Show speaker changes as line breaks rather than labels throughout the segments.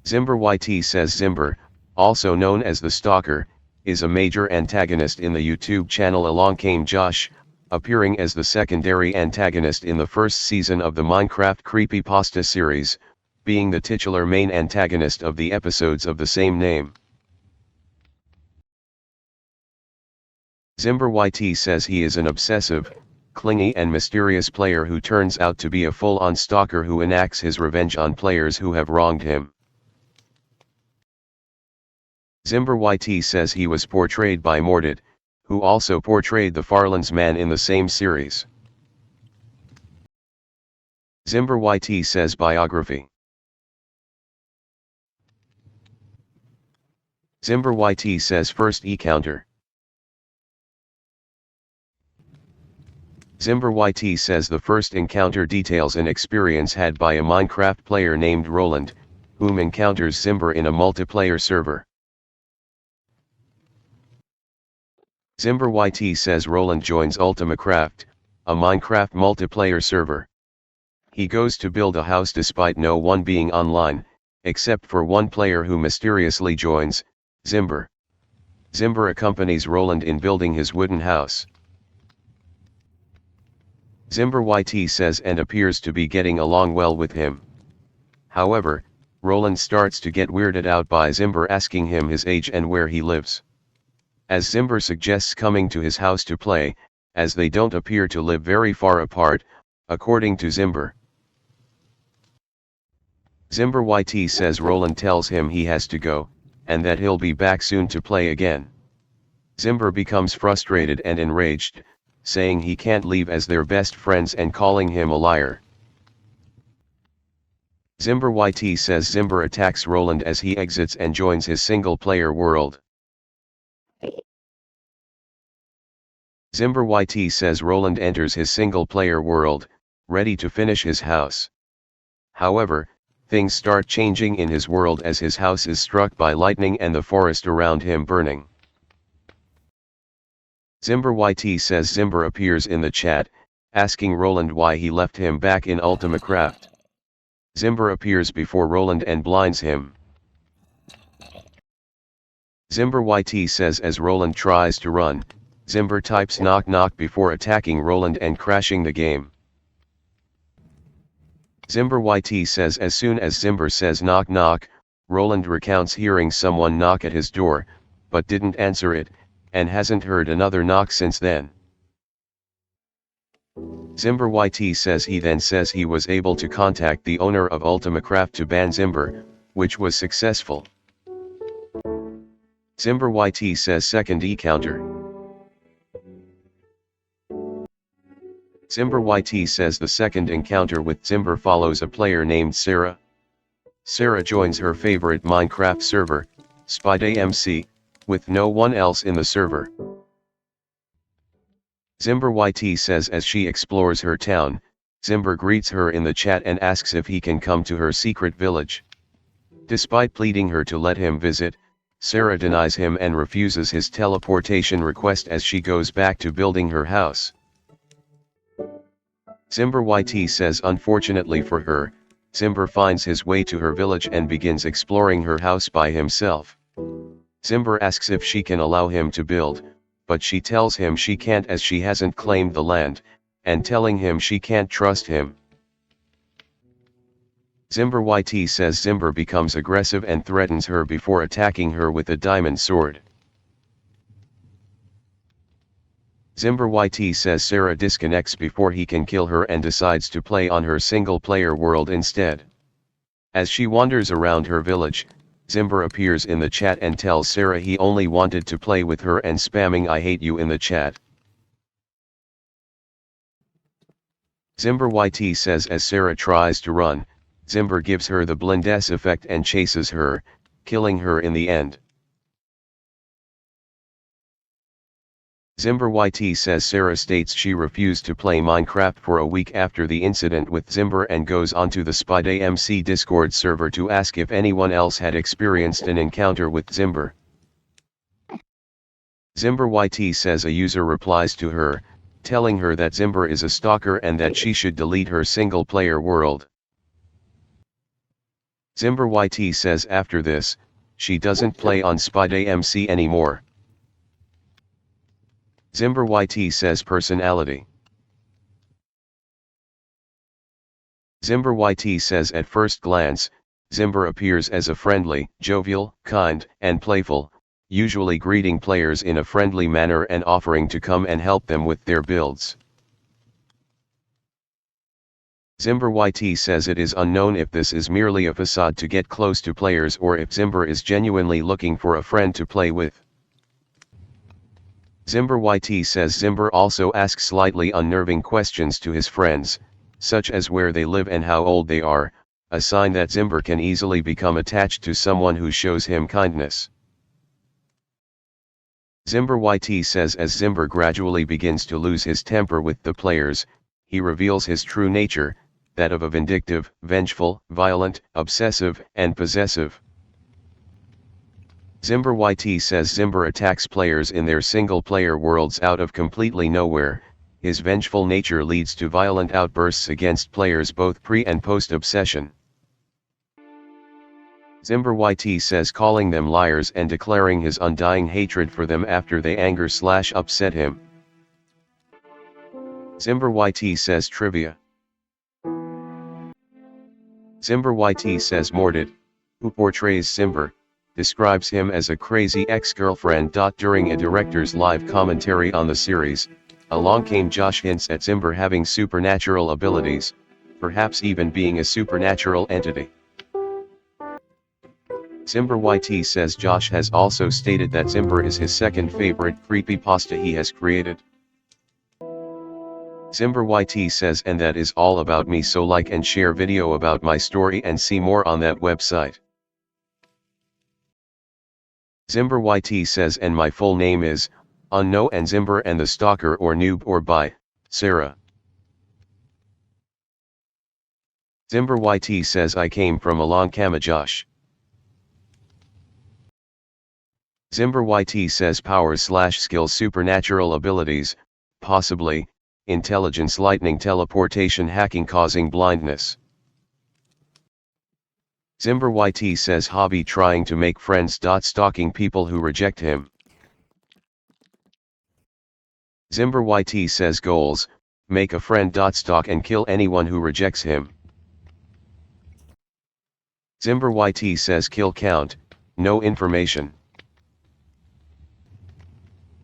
Zimber YT says Zimber, also known as the Stalker, is a major antagonist in the YouTube channel. Along came Josh, appearing as the secondary antagonist in the first season of the Minecraft creepypasta series, being the titular main antagonist of the episodes of the same name. Zimber YT says he is an obsessive, clingy and mysterious player who turns out to be a full-on stalker who enacts his revenge on players who have wronged him. Zimber YT says he was portrayed by Mordid, who also portrayed the Farlands man in the same series. Zimber YT says biography. Zimber YT says first encounter. Zimber YT says the first encounter details an experience had by a Minecraft player named Roland, whom encounters Zimber in a multiplayer server. Zimber YT says Roland joins UltimaCraft, a Minecraft multiplayer server. He goes to build a house despite no one being online, except for one player who mysteriously joins, Zimber. Zimber accompanies Roland in building his wooden house. Zimber YT says and appears to be getting along well with him. However, Roland starts to get weirded out by Zimber asking him his age and where he lives. As Zimber suggests coming to his house to play, as they don't appear to live very far apart, according to Zimber. Zimber YT says Roland tells him he has to go, and that he'll be back soon to play again. Zimber becomes frustrated and enraged, saying he can't leave as they're best friends and calling him a liar. Zimber YT says Zimber attacks Roland as he exits and joins his single-player world. Zimber YT says Roland enters his single-player world, ready to finish his house. However, things start changing in his world as his house is struck by lightning and the forest around him burning. Zimber YT says Zimber appears in the chat, asking Roland why he left him back in UltimaCraft. Zimber appears before Roland and blinds him. Zimber YT says as Roland tries to run, Zimber types knock knock before attacking Roland and crashing the game. Zimber YT says as soon as Zimber says knock knock, Roland recounts hearing someone knock at his door, but didn't answer it, and hasn't heard another knock since then. Zimber YT says he then says he was able to contact the owner of UltimaCraft to ban Zimber, which was successful. Zimber YT says second encounter. Zimber YT says the second encounter with Zimber follows a player named Sarah. Sarah joins her favorite Minecraft server, SpyDayMC, with no one else in the server. Zimber YT says as she explores her town, Zimber greets her in the chat and asks if he can come to her secret village. Despite pleading her to let him visit, Sarah denies him and refuses his teleportation request as she goes back to building her house. Zimber YT says unfortunately for her, Zimber finds his way to her village and begins exploring her house by himself. Zimber asks if she can allow him to build, but she tells him she can't as she hasn't claimed the land, and telling him she can't trust him. Zimber YT says Zimber becomes aggressive and threatens her before attacking her with a diamond sword. Zimber YT says Sarah disconnects before he can kill her and decides to play on her single-player world instead. As she wanders around her village, Zimber appears in the chat and tells Sarah he only wanted to play with her and spamming "I hate you" in the chat. Zimber YT says as Sarah tries to run, Zimber gives her the Blindes effect and chases her, killing her in the end. Zimber YT says Sarah states she refused to play Minecraft for a week after the incident with Zimber and goes onto the SpyDayMC Discord server to ask if anyone else had experienced an encounter with Zimber. Zimber YT says a user replies to her, telling her that Zimber is a stalker and that she should delete her single-player world. Zimber YT says after this, she doesn't play on Spide AMC anymore. Zimber YT says personality. Zimber YT says at first glance, Zimber appears as a friendly, jovial, kind, and playful, usually greeting players in a friendly manner and offering to come and help them with their builds. Zimber YT says it is unknown if this is merely a facade to get close to players or if Zimber is genuinely looking for a friend to play with. Zimber YT says Zimber also asks slightly unnerving questions to his friends, such as where they live and how old they are, a sign that Zimber can easily become attached to someone who shows him kindness. Zimber YT says as Zimber gradually begins to lose his temper with the players, he reveals his true nature, that of a vindictive, vengeful, violent, obsessive, and possessive. Zimber YT says Zimber attacks players in their single-player worlds out of completely nowhere. His vengeful nature leads to violent outbursts against players both pre- and post-obsession. Zimber YT says calling them liars and declaring his undying hatred for them after they anger/upset him. Zimber YT says trivia. Zimber YT says Mordid, who portrays Zimber, describes him as a crazy ex-girlfriend. During a director's live commentary on the series, along came Josh hints at Zimber having supernatural abilities, perhaps even being a supernatural entity. Zimber YT says Josh has also stated that Zimber is his second favorite creepypasta he has created. Zimber YT says and that is all about me, so like and share video about my story and see more on that website. Zimber YT says and my full name is, Unknown and Zimber and the Stalker or Noob or by, Sarah. Zimber YT says I came from along Josh. Zimber YT says powers/skills supernatural abilities, possibly, intelligence lightning teleportation hacking causing blindness. Zimber YT says hobby trying to make friends. Stalking people who reject him. Zimber YT says goals, make a friend. Stalk and kill anyone who rejects him. Zimber YT says kill count, no information.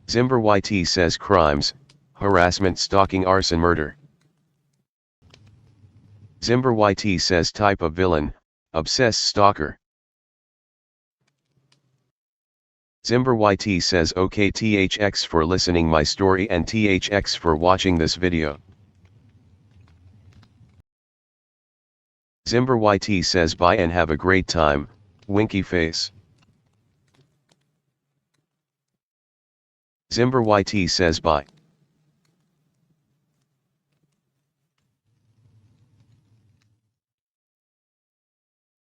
Zimber YT says crimes, harassment, stalking, arson, murder. Zimber YT says type of villain, obsessed stalker. Zimber YT says okay THX for listening my story and THX for watching this video. Zimber YT says bye and have a great time, winky face. Zimber YT says bye.